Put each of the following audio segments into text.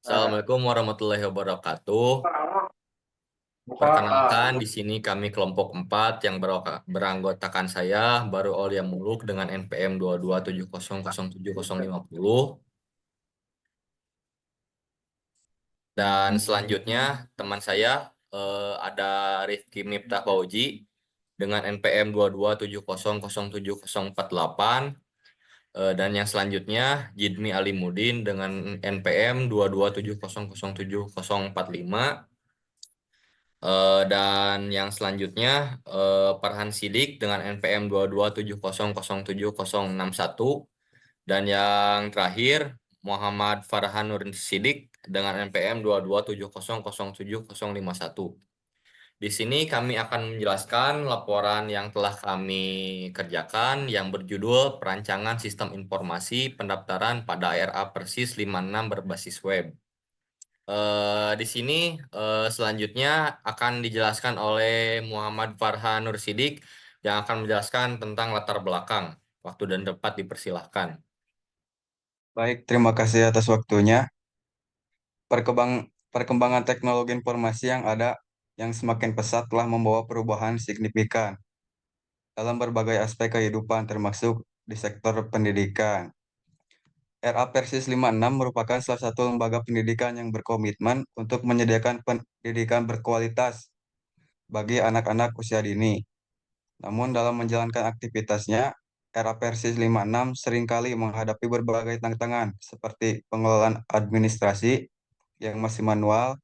Assalamualaikum warahmatullahi wabarakatuh. Perkenalkan, di sini kami kelompok 4 yang beranggotakan saya, Baru Aulia Muluk dengan NPM 227007050. Dan selanjutnya teman saya ada Rifki Miftah Fauji dengan NPM 227007048. Dan yang selanjutnya Jidmi Alimudin dengan NPM 227007045. Dan yang selanjutnya Farhan Sidik dengan NPM 227007061. Dan yang terakhir Muhammad Farhan Nur Sidik dengan NPM 227007051. Di sini kami akan menjelaskan laporan yang telah kami kerjakan yang berjudul Perancangan Sistem Informasi Pendaftaran pada RA Persis 56 berbasis web. Di sini selanjutnya akan dijelaskan oleh Muhammad Farhan Nur Sidik yang akan menjelaskan tentang latar belakang. Waktu dan tempat dipersilahkan. Baik, terima kasih atas waktunya. Perkembangan teknologi informasi yang ada yang semakin pesat telah membawa perubahan signifikan dalam berbagai aspek kehidupan, termasuk di sektor pendidikan. RA Persis 56 merupakan salah satu lembaga pendidikan yang berkomitmen untuk menyediakan pendidikan berkualitas bagi anak-anak usia dini. Namun dalam menjalankan aktivitasnya, RA Persis 56 seringkali menghadapi berbagai tantangan seperti pengelolaan administrasi yang masih manual,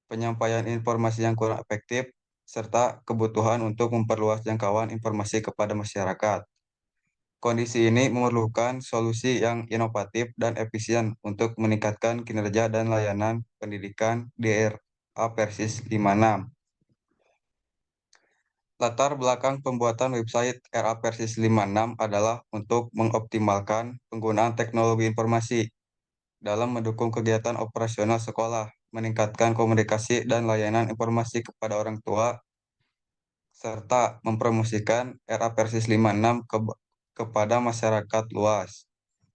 penyampaian informasi yang kurang efektif, serta kebutuhan untuk memperluas jangkauan informasi kepada masyarakat. Kondisi ini memerlukan solusi yang inovatif dan efisien untuk meningkatkan kinerja dan layanan pendidikan di RA Persis 56. Latar belakang pembuatan website RA Persis 56 adalah untuk mengoptimalkan penggunaan teknologi informasi dalam mendukung kegiatan operasional sekolah, meningkatkan komunikasi dan layanan informasi kepada orang tua, serta mempromosikan RA Persis 56 kepada masyarakat luas.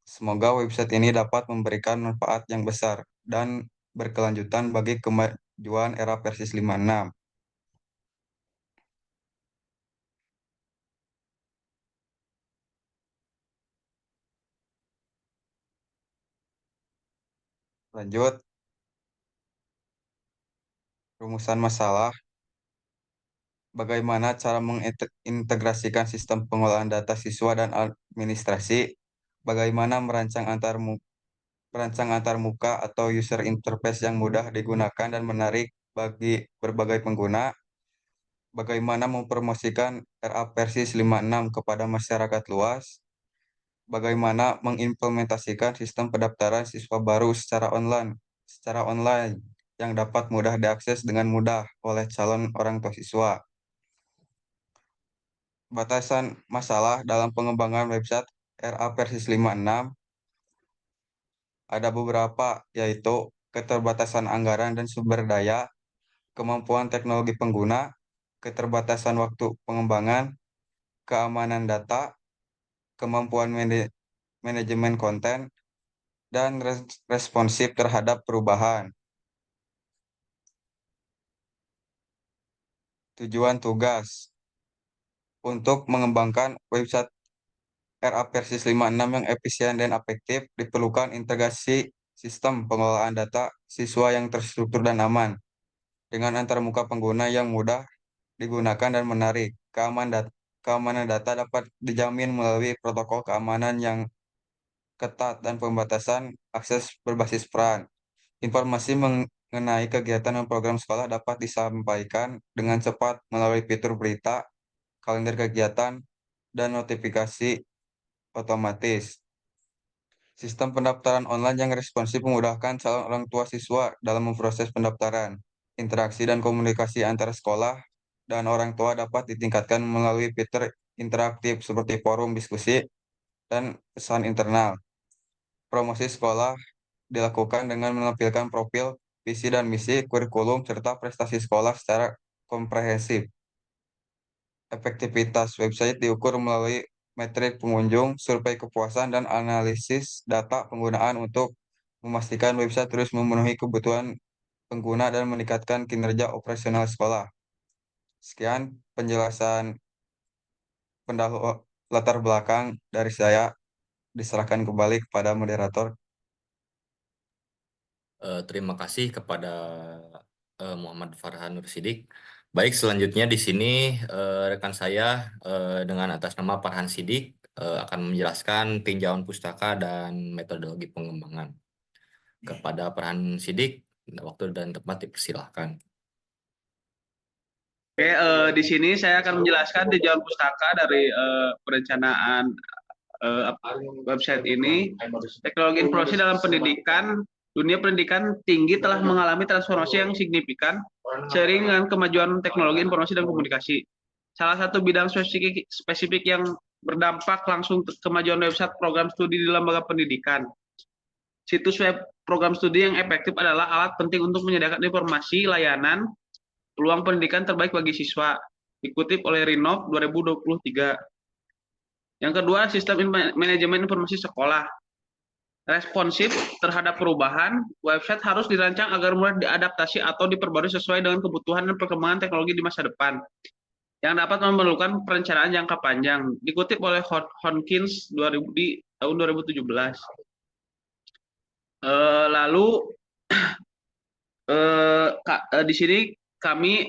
Semoga website ini dapat memberikan manfaat yang besar dan berkelanjutan bagi kemajuan era Persis 56. Lanjut, rumusan masalah. Bagaimana cara mengintegrasikan sistem pengolahan data siswa dan administrasi? Bagaimana merancang antar muka atau user interface yang mudah digunakan dan menarik bagi berbagai pengguna? Bagaimana mempromosikan RA Persis 56 kepada masyarakat luas? Bagaimana mengimplementasikan sistem pendaftaran siswa baru secara online yang dapat mudah diakses dengan mudah oleh calon orang tua siswa. Batasan masalah dalam pengembangan website RA Persis 56 ada beberapa, yaitu keterbatasan anggaran dan sumber daya, kemampuan teknologi pengguna, keterbatasan waktu pengembangan, keamanan data, kemampuan manajemen konten, dan responsif terhadap perubahan. Tujuan tugas untuk mengembangkan website RA Persis 56 yang efisien dan efektif, diperlukan integrasi sistem pengelolaan data siswa yang terstruktur dan aman, dengan antarmuka pengguna yang mudah digunakan dan menarik. Keamanan data dapat dijamin melalui protokol keamanan yang ketat dan pembatasan akses berbasis peran. Informasi mengenai kegiatan dan program sekolah dapat disampaikan dengan cepat melalui fitur berita, kalender kegiatan, dan notifikasi otomatis. Sistem pendaftaran online yang responsif memudahkan calon orang tua siswa dalam memproses pendaftaran. Interaksi dan komunikasi antara sekolah dan orang tua dapat ditingkatkan melalui fitur interaktif seperti forum diskusi dan pesan internal. Promosi sekolah dilakukan dengan menampilkan profil, visi dan misi, kurikulum, serta prestasi sekolah secara komprehensif. Efektivitas website diukur melalui metrik pengunjung, survei kepuasan, dan analisis data penggunaan untuk memastikan website terus memenuhi kebutuhan pengguna dan meningkatkan kinerja operasional sekolah. Sekian penjelasan pendahulu latar belakang dari saya, diserahkan kembali kepada moderator. Terima kasih kepada Muhammad Farhan Nursidik. Baik, selanjutnya di sini rekan saya dengan atas nama Farhan Sidik akan menjelaskan tinjauan pustaka dan metodologi pengembangan. Kepada Farhan Sidik, waktu dan tempat dipersilahkan. Oke, di sini saya akan menjelaskan tinjauan pustaka dari perencanaan website ini. Teknologi informasi dalam pendidikan, dunia pendidikan tinggi telah mengalami transformasi yang signifikan seiring dengan kemajuan teknologi informasi dan komunikasi. Salah satu bidang spesifik yang berdampak langsung kemajuan website program studi di lembaga pendidikan. Situs web program studi yang efektif adalah alat penting untuk menyediakan informasi, layanan, peluang pendidikan terbaik bagi siswa, dikutip oleh Rinov 2023. Yang kedua, sistem manajemen informasi sekolah. Responsif terhadap perubahan, website harus dirancang agar mudah diadaptasi atau diperbarui sesuai dengan kebutuhan dan perkembangan teknologi di masa depan, yang dapat memerlukan perencanaan jangka panjang, dikutip oleh Honkins di tahun 2017. Lalu di sini kami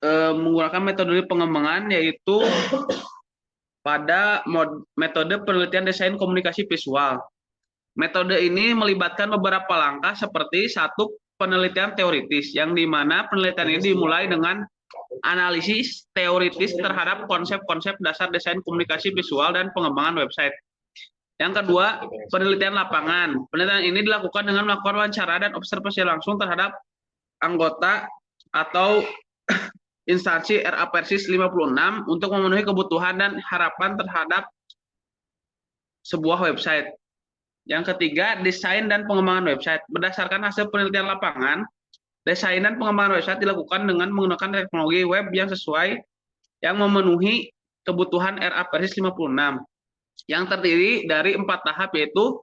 menggunakan metode pengembangan, yaitu pada metode penelitian desain komunikasi visual. Metode ini melibatkan beberapa langkah seperti satu, penelitian teoritis, yang dimana penelitian ini dimulai dengan analisis teoritis terhadap konsep-konsep dasar desain komunikasi visual dan pengembangan website. Yang kedua, penelitian lapangan. Penelitian ini dilakukan dengan melakukan wawancara dan observasi langsung terhadap anggota atau instansi RA Persis 56 untuk memenuhi kebutuhan dan harapan terhadap sebuah website. Yang ketiga, desain dan pengembangan website. Berdasarkan hasil penelitian lapangan, desain dan pengembangan website dilakukan dengan menggunakan teknologi web yang sesuai, yang memenuhi kebutuhan RA Persis 56, yang terdiri dari 4 tahap, yaitu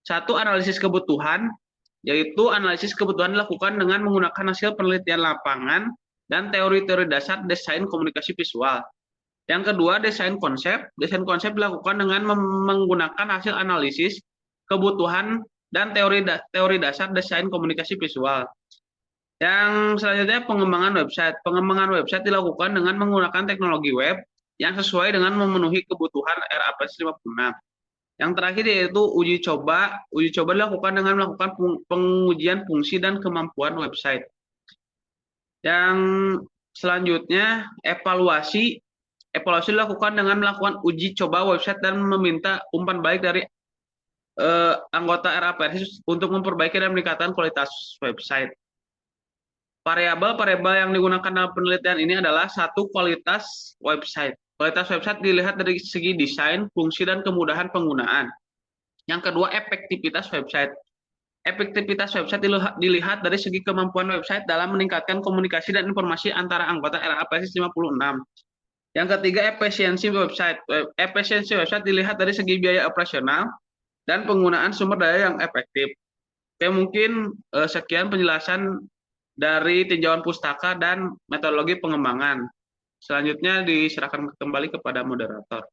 satu, analisis kebutuhan, yaitu analisis kebutuhan dilakukan dengan menggunakan hasil penelitian lapangan dan teori-teori dasar desain komunikasi visual. Yang kedua, desain konsep. Desain konsep dilakukan dengan menggunakan hasil analisis kebutuhan dan teori dasar desain komunikasi visual. Yang selanjutnya, pengembangan website. Pengembangan website dilakukan dengan menggunakan teknologi web yang sesuai dengan memenuhi kebutuhan RAPS 56. Yang terakhir yaitu uji coba. Uji coba dilakukan dengan melakukan pengujian fungsi dan kemampuan website. Yang selanjutnya, evaluasi. Evaluasi dilakukan dengan melakukan uji coba website dan meminta umpan balik dari anggota RAPRS untuk memperbaiki dan meningkatkan kualitas website. Variabel-variabel yang digunakan dalam penelitian ini adalah satu, kualitas website. Kualitas website dilihat dari segi desain, fungsi, dan kemudahan penggunaan. Yang kedua, efektivitas website. Efektivitas website dilihat dari segi kemampuan website dalam meningkatkan komunikasi dan informasi antara anggota RAPRS 56. Yang ketiga, efisiensi website. Efisiensi website dilihat dari segi biaya operasional dan penggunaan sumber daya yang efektif. Oke, mungkin sekian penjelasan dari tinjauan pustaka dan metodologi pengembangan. Selanjutnya diserahkan kembali kepada moderator.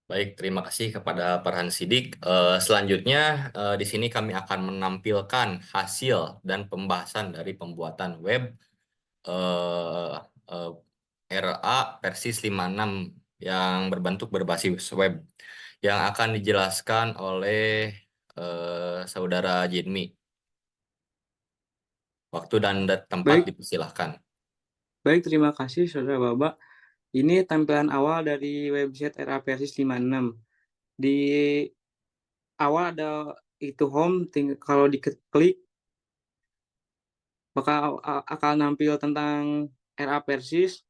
Baik, terima kasih kepada Farhan Sidik. Selanjutnya di sini kami akan menampilkan hasil dan pembahasan dari pembuatan web RA Persis 56 yang berbentuk berbasis web, yang akan dijelaskan oleh Saudara Jidmi. Waktu dan tempat Baik, dipersilahkan. baik, terima kasih Saudara Baba. Ini tampilan awal dari website RA Persis 56. Di awal ada itu home, kalau diklik bakal nampil tentang RA Persis.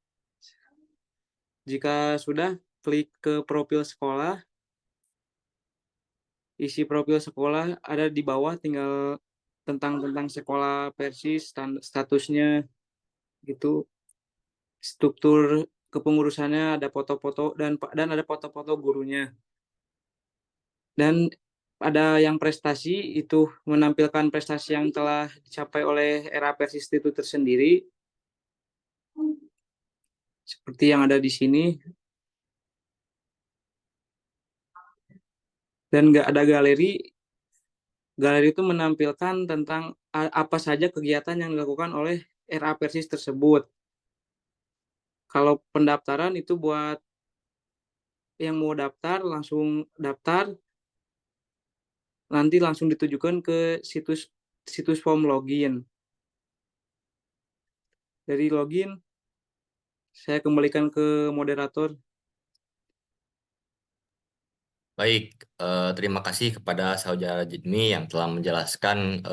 Jika sudah, klik ke profil sekolah. Isi profil sekolah ada di bawah, tinggal tentang sekolah Persis, statusnya gitu. Struktur kepengurusannya ada foto-foto dan ada foto-foto gurunya. Dan ada yang prestasi itu menampilkan prestasi yang telah dicapai oleh RA Persis itu tersendiri seperti yang ada di sini, dan nggak ada galeri. Galeri itu menampilkan tentang apa saja kegiatan yang dilakukan oleh RA Persis tersebut. Kalau pendaftaran itu buat yang mau daftar langsung daftar, nanti langsung ditujukan ke situs form login. Dari login, saya kembalikan ke moderator. Baik, terima kasih kepada Saudara Jidmi yang telah menjelaskan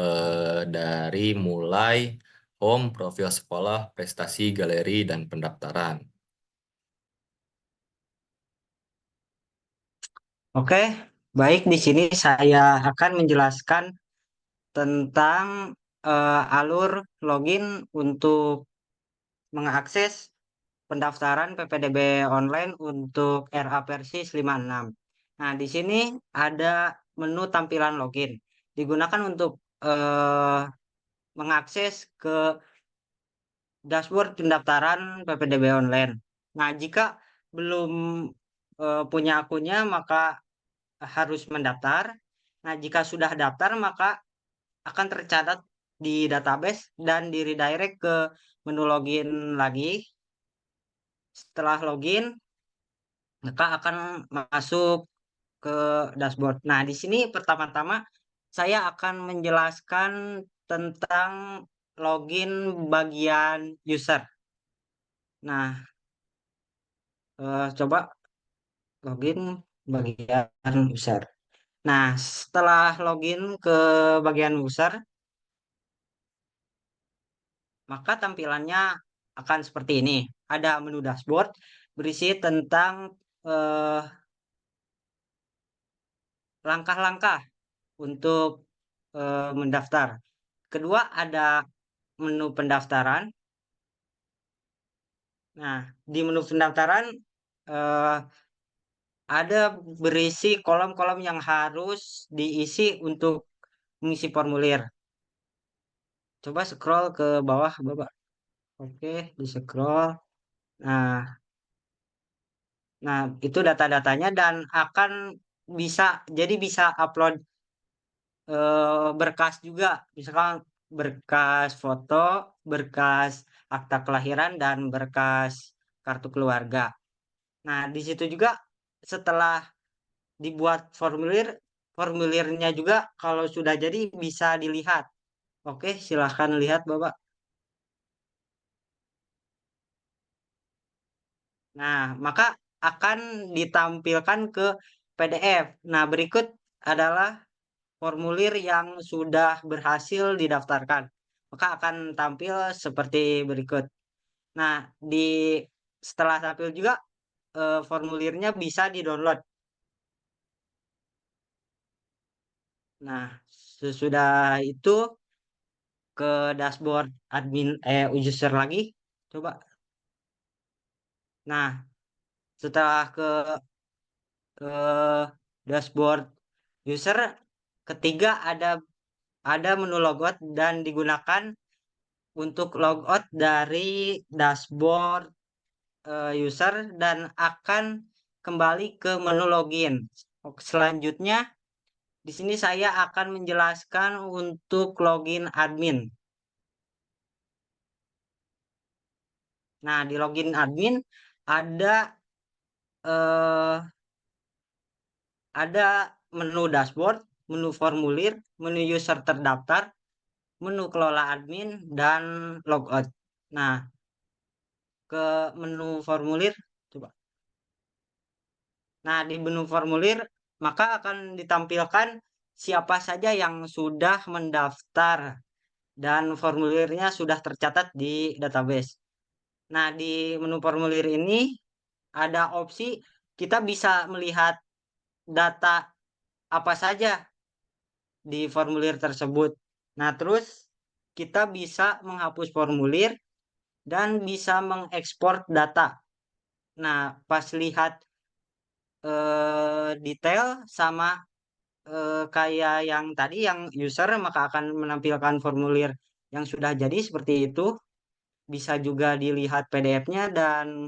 dari mulai home, profil sekolah, prestasi, galeri, dan pendaftaran. Oke, baik, di sini saya akan menjelaskan tentang alur login untuk mengakses pendaftaran PPDB online untuk RA Persis 56. Nah, di sini ada menu tampilan login. Digunakan untuk mengakses ke dashboard pendaftaran PPDB online. Nah, jika belum punya akunnya, maka harus mendaftar. Nah, jika sudah daftar, maka akan tercatat di database dan di redirect ke menu login lagi. Setelah login, maka akan masuk ke dashboard. Nah, di sini pertama-tama saya akan menjelaskan tentang login bagian user. Nah, coba login bagian user. Nah, setelah login ke bagian user, maka tampilannya akan seperti ini. Ada menu dashboard berisi tentang eh, langkah-langkah untuk mendaftar. Kedua, ada menu pendaftaran. Nah, di menu pendaftaran eh, ada berisi kolom-kolom yang harus diisi untuk mengisi formulir. Coba scroll ke bawah, Bapak. Oke, di scroll. Nah, nah itu data-datanya dan akan bisa, jadi bisa upload berkas juga, misalkan berkas foto, berkas akta kelahiran, dan berkas kartu keluarga. Nah, di situ juga setelah dibuat formulir, formulirnya juga kalau sudah jadi bisa dilihat. Oke, silahkan lihat, Bapak. Nah, maka akan ditampilkan ke PDF. Nah, berikut adalah formulir yang sudah berhasil didaftarkan. Maka akan tampil seperti berikut. Nah, setelah tampil juga formulirnya bisa di-download. Nah, sesudah itu ke dashboard admin user lagi. Coba. Nah, setelah ke dashboard user, ketiga ada menu logout dan digunakan untuk logout dari dashboard user dan akan kembali ke menu login. Selanjutnya, di sini saya akan menjelaskan untuk login admin. Nah, di login admin ada eh, ada menu dashboard, menu formulir, menu user terdaftar, menu kelola admin, dan logout. Nah, ke menu formulir, coba. Nah, di menu formulir, maka akan ditampilkan siapa saja yang sudah mendaftar dan formulirnya sudah tercatat di database. Nah, di menu formulir ini ada opsi kita bisa melihat data apa saja di formulir tersebut. Nah, terus kita bisa menghapus formulir dan bisa mengekspor data. Nah, pas lihat detail sama kayak yang tadi yang user maka akan menampilkan formulir yang sudah jadi seperti itu. Bisa juga dilihat PDF-nya dan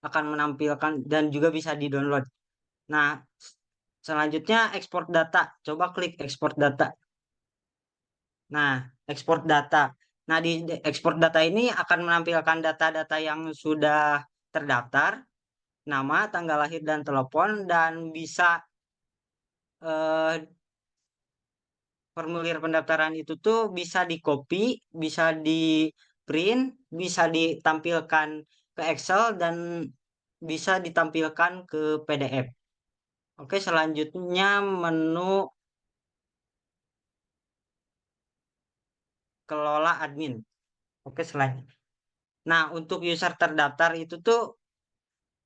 akan menampilkan dan juga bisa di-download. Nah, selanjutnya ekspor data. Coba klik ekspor data. Nah, ekspor data. Nah, di ekspor data ini akan menampilkan data-data yang sudah terdaftar, nama, tanggal lahir dan telepon, dan bisa eh, formulir pendaftaran itu tuh bisa di copy, bisa di print, bisa ditampilkan ke Excel dan bisa ditampilkan ke PDF. Oke, selanjutnya menu kelola admin. Oke, selanjutnya. Nah, untuk user terdaftar itu tuh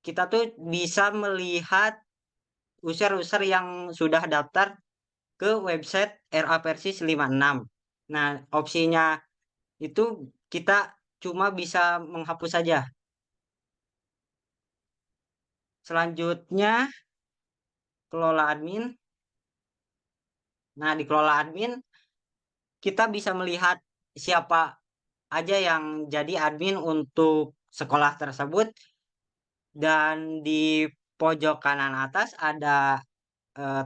kita tuh bisa melihat user-user yang sudah daftar ke website RA Persis 56. Nah, opsinya itu kita cuma bisa menghapus saja. Selanjutnya, kelola admin. Nah, di kelola admin, kita bisa melihat siapa aja yang jadi admin untuk sekolah tersebut. Dan di pojok kanan atas ada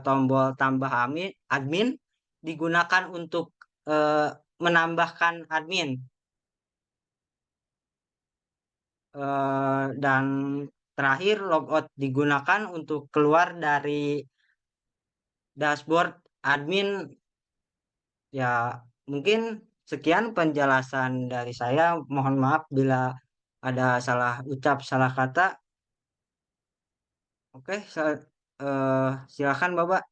tombol tambah admin digunakan untuk eh, menambahkan admin. Dan terakhir logout digunakan untuk keluar dari dashboard admin. Ya, mungkin sekian penjelasan dari saya. Mohon maaf bila ada salah ucap, salah kata. Oke, silakan Bapak.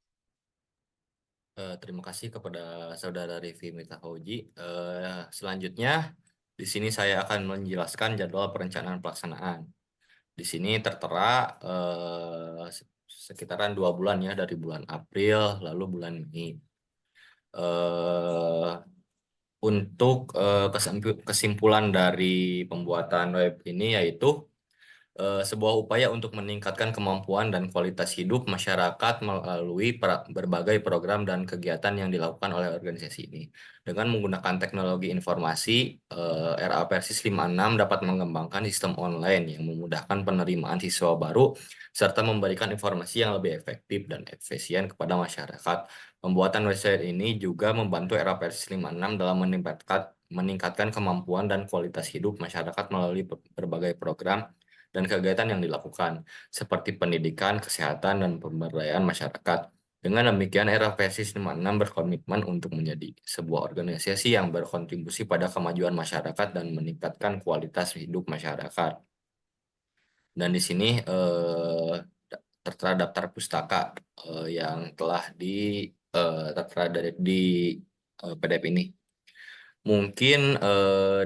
Terima kasih kepada Saudara Rivi Mita Fauji. Selanjutnya, di sini saya akan menjelaskan jadwal perencanaan pelaksanaan. Di sini tertera sekitaran 2 bulan ya, dari bulan April lalu bulan Mei. Eh, untuk kesimpulan dari pembuatan web ini yaitu sebuah upaya untuk meningkatkan kemampuan dan kualitas hidup masyarakat melalui berbagai program dan kegiatan yang dilakukan oleh organisasi ini. Dengan menggunakan teknologi informasi, RA Persis 56 dapat mengembangkan sistem online yang memudahkan penerimaan siswa baru serta memberikan informasi yang lebih efektif dan efisien kepada masyarakat. Pembuatan website ini juga membantu RA Persis 56 dalam meningkatkan kemampuan dan kualitas hidup masyarakat melalui berbagai program dan kegiatan yang dilakukan, seperti pendidikan, kesehatan, dan pemberdayaan masyarakat. Dengan demikian, era Persis 56 berkomitmen untuk menjadi sebuah organisasi yang berkontribusi pada kemajuan masyarakat dan meningkatkan kualitas hidup masyarakat. Dan di sini tertera daftar pustaka yang telah tertera di PDF ini. Mungkin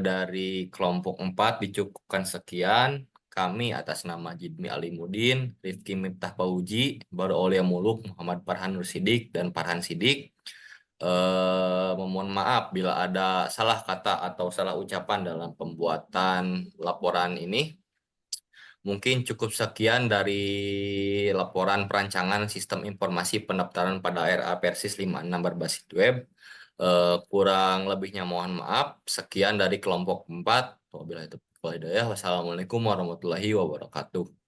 dari kelompok 4 dicukupkan sekian. Kami atas nama Jidmi Alimudin, Rifki Miftah Pauji, Baru Aulia Muluk, Muhammad Farhan Nursidik, dan Farhan Sidik. Memohon maaf bila ada salah kata atau salah ucapan dalam pembuatan laporan ini. Mungkin cukup sekian dari laporan perancangan sistem informasi pendaftaran pada RA Persis 56 berbasis web. Kurang lebihnya mohon maaf. Sekian dari kelompok 4. Wabillahi taufiq wal hidayah. Wassalamualaikum warahmatullahi wabarakatuh.